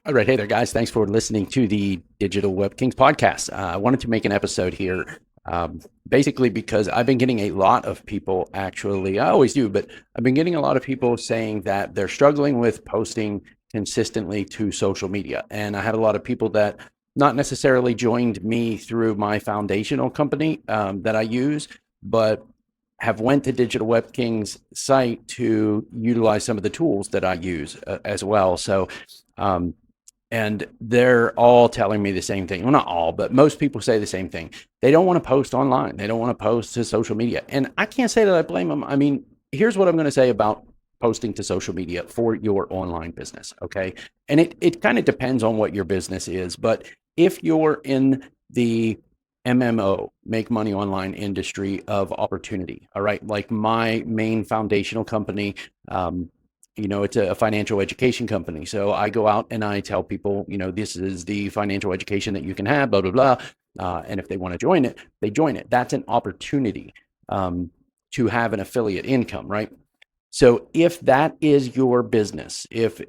All right. Hey there, guys. Thanks for listening to the Digital Web Kings podcast. I wanted to make an episode here basically because I've been getting a lot of people actually, I always do, but I've been getting a lot of people saying that they're struggling with posting consistently to social media. And I had a lot of people that not necessarily joined me through my foundational company that I use, but have went to Digital Web Kings site to utilize some of the tools that I use as well. So, um, and they're all telling me the same thing. Well, not all, but most people say the same thing. They don't want to post online. They don't want to post to social media. And I can't say that I blame them. I mean, here's what I'm going to say about posting to social media for your online business. Okay. And it kind of depends on what your business is. But if you're in the MMO, make money online industry of opportunity, all right, like my main foundational company, it's a financial education company. So I go out and I tell people, this is the financial education that you can have, blah, blah, blah. And if they want to join it, they join it. That's an opportunity to have an affiliate income, right? So if that is your business, if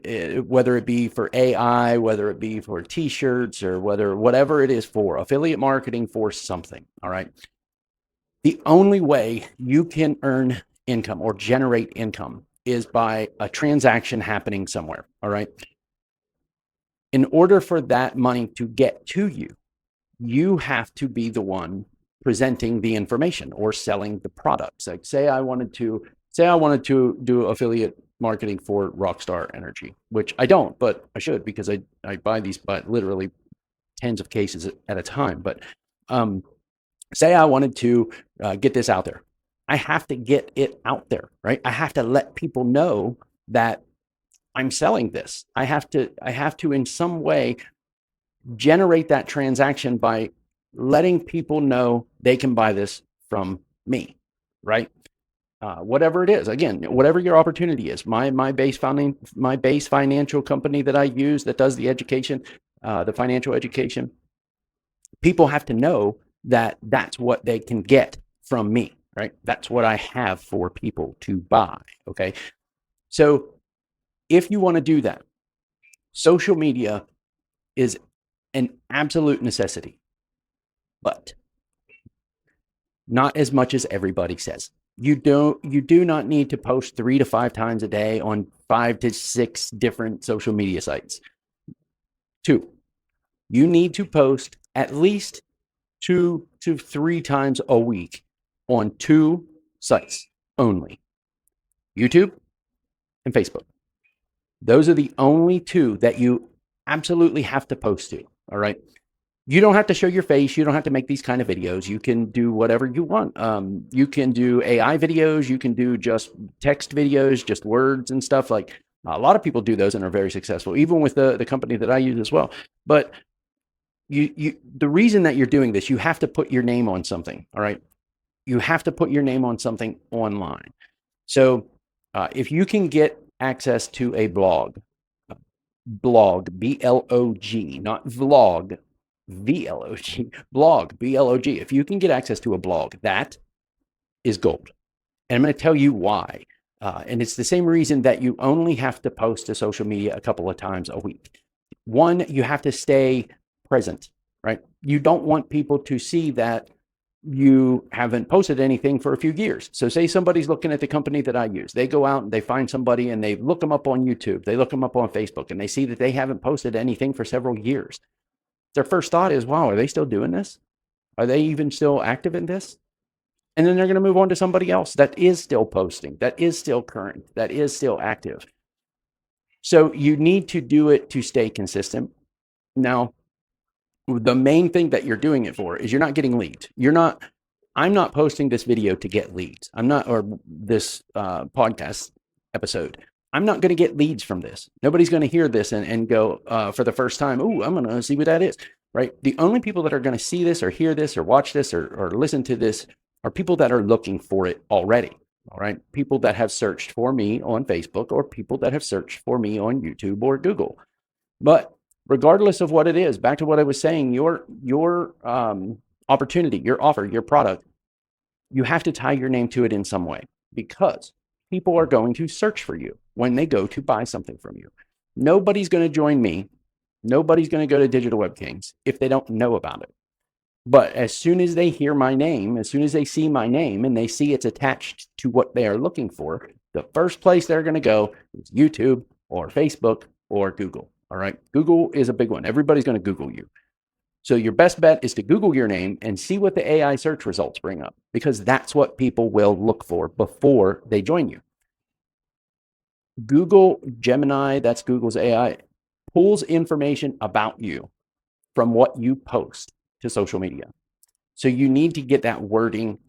whether it be for AI, whether it be for t-shirts or whatever it is for affiliate marketing for something, all right, the only way you can earn income or generate income is by a transaction happening somewhere. All right. In order for that money to get to you, you have to be the one presenting the information or selling the products. Like say I wanted to do affiliate marketing for Rockstar Energy, which I don't, but I should because I buy these by literally tens of cases at a time. But say I wanted to get this out there. I have to get it out there, right? I have to let people know that I'm selling this. I have to in some way generate that transaction by letting people know they can buy this from me, right? Whatever it is, again, whatever your opportunity is. My base financial company that I use that does the education, the financial education. People have to know that that's what they can get from me, right? That's what I have for people to buy. Okay. So if you want to do that, social media is an absolute necessity, but not as much as everybody says. You do not need to post 3 to 5 times a day on 5 to 6 different social media sites. 2, you need to post at least 2 to 3 times a week on 2 sites only, YouTube and Facebook. Those are the only 2 that you absolutely have to post to. All right. You don't have to show your face. You don't have to make these kind of videos. You can do whatever you want. You can do AI videos. You can do just text videos, just words and stuff. Like a lot of people do those and are very successful, even with the company that I use as well. But the reason that you're doing this, you have to put your name on something. All right. You have to put your name on something online. So if you can get access to a blog, BLOG, not vlog, VLOG, blog, BLOG. If you can get access to a blog, that is gold. And I'm going to tell you why. And it's the same reason that you only have to post to social media a couple of times a week. One, you have to stay present, right? You don't want people to see that you haven't posted anything for a few years. So say somebody's looking at the company that I use. They go out and they find somebody and they look them up on YouTube. They look them up on Facebook and they see that they haven't posted anything for several years. Their first thought is, wow, are they still doing this? Are they even still active in this? And then they're going to move on to somebody else that is still posting, that is still current, that is still active. So you need to do it to stay consistent. Now, the main thing that you're doing it for is you're not getting leads. I'm not posting this video to get leads. Or this podcast episode. I'm not going to get leads from this. Nobody's going to hear this and go for the first time, oh, I'm going to see what that is, right? The only people that are going to see this or hear this or watch this or listen to this are people that are looking for it already, all right? People that have searched for me on Facebook or people that have searched for me on YouTube or Google. But regardless of what it is, back to what I was saying, your opportunity, your offer, your product, you have to tie your name to it in some way because people are going to search for you when they go to buy something from you. Nobody's going to join me Nobody's going to go to Digital Web Kings if they don't know about it. But as soon as they hear my name, as soon as they see my name and they see it's attached to what they are looking for, the first place they're going to go is YouTube or Facebook or Google. All right. Google is a big one. Everybody's going to Google you. So your best bet is to Google your name and see what the AI search results bring up, because that's what people will look for before they join you. Google Gemini, that's Google's AI, pulls information about you from what you post to social media. So you need to get that wording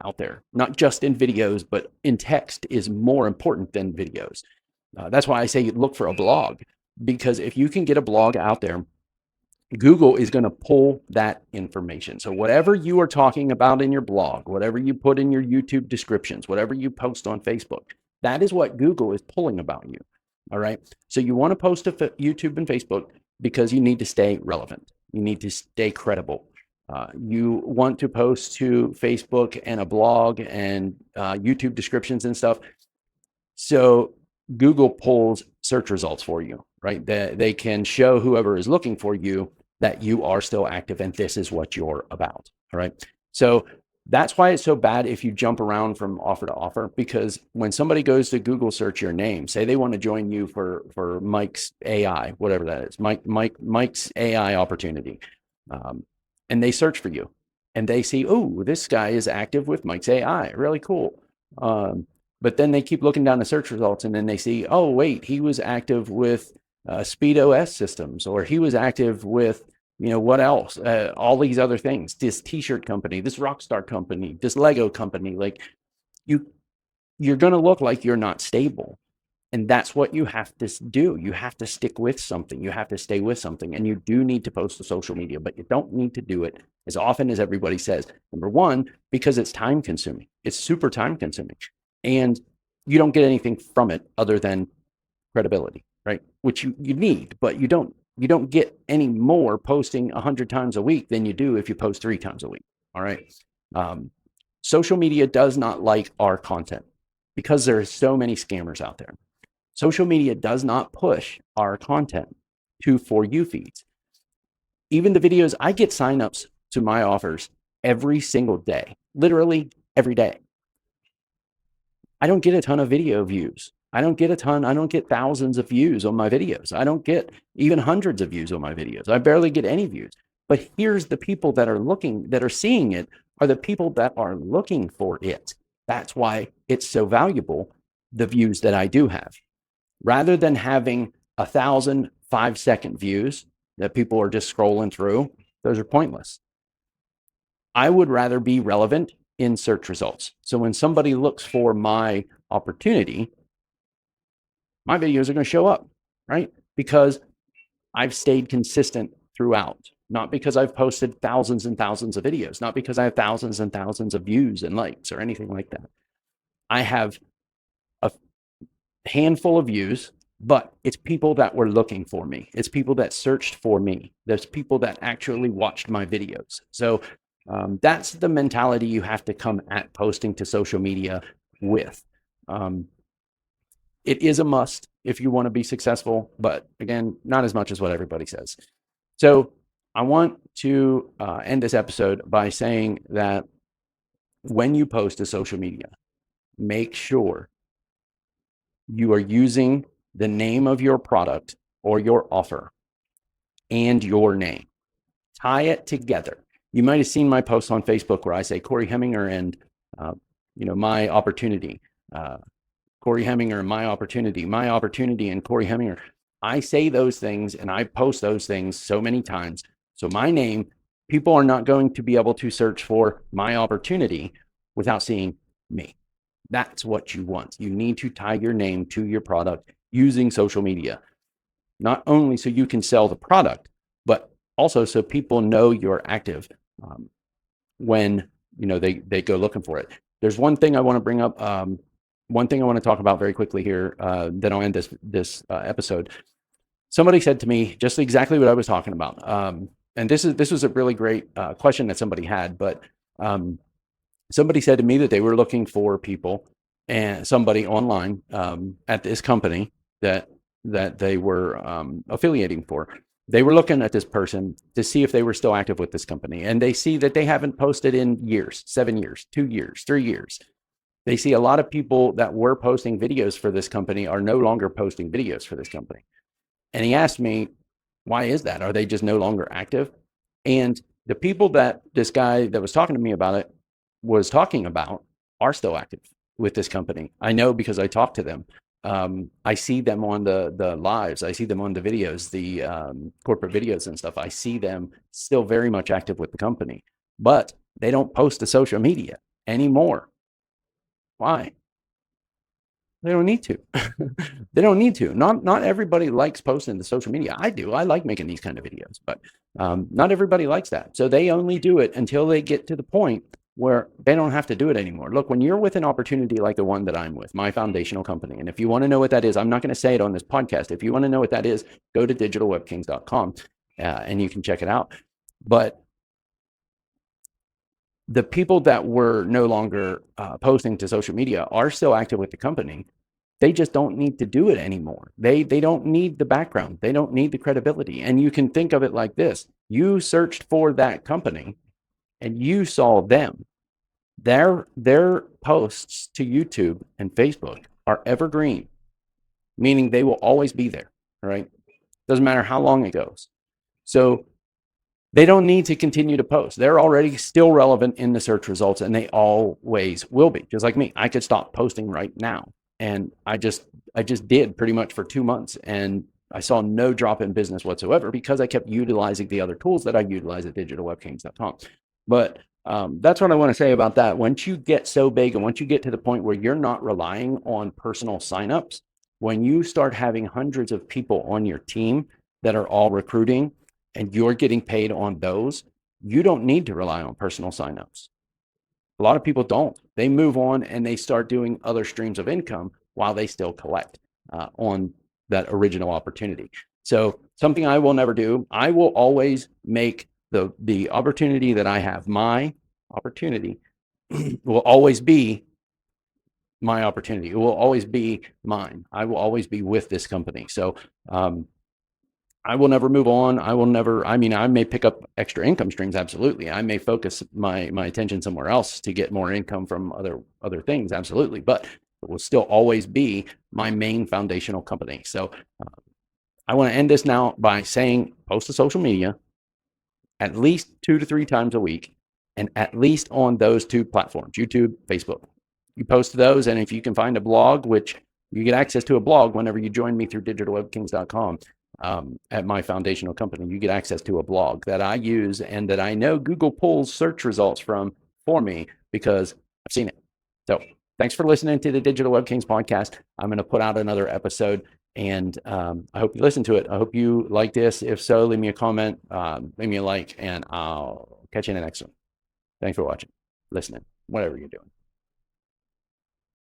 out there, not just in videos, but in text is more important than videos. That's why I say look for a blog, because if you can get a blog out there, Google is going to pull that information. So whatever you are talking about in your blog, whatever you put in your YouTube descriptions, whatever you post on Facebook, that is what Google is pulling about you. All right. So you want to post to YouTube and Facebook because you need to stay relevant. You need to stay credible. You want to post to Facebook and a blog and YouTube descriptions and stuff. So Google pulls search results for you, right? They can show whoever is looking for you that you are still active and this is what you're about. All right. So that's why it's so bad if you jump around from offer to offer, because when somebody goes to Google search your name, say they want to join you for Mike's AI, whatever that is, Mike's AI opportunity, and they search for you and they see, oh, this guy is active with Mike's AI, really cool. But then they keep looking down the search results and then they see, oh, wait, he was active with Speed OS systems, or he was active with, what else? All these other things, this t-shirt company, this Rockstar company, this Lego company, like you're going to look like you're not stable. And that's what you have to do. You have to stick with something. You have to stay with something. And you do need to post to social media, but you don't need to do it as often as everybody says. Number one, because it's time consuming. It's super time consuming. And you don't get anything from it other than credibility, right? Which you need, but you don't get any more posting 100 times a week than you do if you post 3 times a week. All right. Social media does not like our content because there are so many scammers out there. Social media does not push our content to For You feeds. Even the videos, I get signups to my offers every single day, literally every day. I don't get a ton of video views. I don't get thousands of views on my videos. I don't get even hundreds of views on my videos. I barely get any views. But here's the people that are seeing it are the people that are looking for it. That's why it's so valuable, the views that I do have. Rather than having 1,000 5-second views that people are just scrolling through, those are pointless. I would rather be relevant in search results. So when somebody looks for my opportunity, my videos are going to show up, right? Because I've stayed consistent throughout, not because I've posted thousands and thousands of videos, not because I have thousands and thousands of views and likes or anything like that. I have a handful of views, but it's people that were looking for me. It's people that searched for me. There's people that actually watched my videos. So that's the mentality you have to come at posting to social media with. It is a must if you want to be successful, but again, not as much as what everybody says. So I want to end this episode by saying that when you post to social media, make sure you are using the name of your product or your offer and your name. Tie it together. You might have seen my post on Facebook where I say Corey Heminger and my opportunity. Corey Heminger and my opportunity and Corey Heminger. I say those things and I post those things so many times. So my name, people are not going to be able to search for my opportunity without seeing me. That's what you want. You need to tie your name to your product using social media, not only so you can sell the product, but also so people know you're active when they go looking for it. There's one thing I want to bring up. One thing I want to talk about very quickly here, then I'll end this episode. Somebody said to me just exactly what I was talking about. And this was a really great question that somebody had, but somebody said to me that they were looking for people and somebody online at this company that they were affiliating for. They were looking at this person to see if they were still active with this company. And they see that they haven't posted in years, 7 years, 2 years, 3 years. They see a lot of people that were posting videos for this company are no longer posting videos for this company. And he asked me, why is that? Are they just no longer active? And the people that this guy that was talking to me about it was talking about are still active with this company. I know because I talk to them. I see them on the lives. I see them on the videos, the corporate videos and stuff. I see them still very much active with the company, but they don't post to social media anymore. Why? They don't need to. They don't need to. Not everybody likes posting to social media. I do. I like making these kind of videos, but not everybody likes that. So they only do it until they get to the point where they don't have to do it anymore. Look, when you're with an opportunity like the one that I'm with, my foundational company, and if you want to know what that is, I'm not going to say it on this podcast. If you want to know what that is, go to digitalwebkings.com and you can check it out. But the people that were no longer posting to social media are still active with the company. They just don't need to do it anymore. They don't need the background. They don't need the credibility. And you can think of it like this. You searched for that company and you saw them. Their posts to YouTube and Facebook are evergreen, meaning they will always be there, right? Doesn't matter how long it goes. So they don't need to continue to post. They're already still relevant in the search results, and they always will be. Just like me, I could stop posting right now. And I just did pretty much for 2 months, and I saw no drop in business whatsoever because I kept utilizing the other tools that I utilize at digitalwebkings.com. But that's what I want to say about that. Once you get so big and once you get to the point where you're not relying on personal signups, when you start having hundreds of people on your team that are all recruiting and you're getting paid on those, you don't need to rely on personal signups. A lot of people don't. They move on and they start doing other streams of income while they still collect on that original opportunity. So something I will never do, I will always make the opportunity that I have, my opportunity will always be my opportunity. It will always be mine. I will always be with this company. So I will never move on. I will never, I mean, I may pick up extra income streams. Absolutely. I may focus my attention somewhere else to get more income from other things. Absolutely. But it will still always be my main foundational company. So I want to end this now by saying post to social media at least 2 to 3 times a week, and at least on those 2 platforms, YouTube, Facebook. You post to those, and if you can find a blog, which you get access to a blog whenever you join me through digitalwebkings.com at my foundational company, you get access to a blog that I use and that I know Google pulls search results from for me because I've seen it. So thanks for listening to the Digital Web Kings podcast. I'm going to put out another episode, and I hope you listen to it. I hope you like this. If so, leave me a comment, leave me a like, and I'll catch you in the next one. Thanks for watching, listening, whatever you're doing.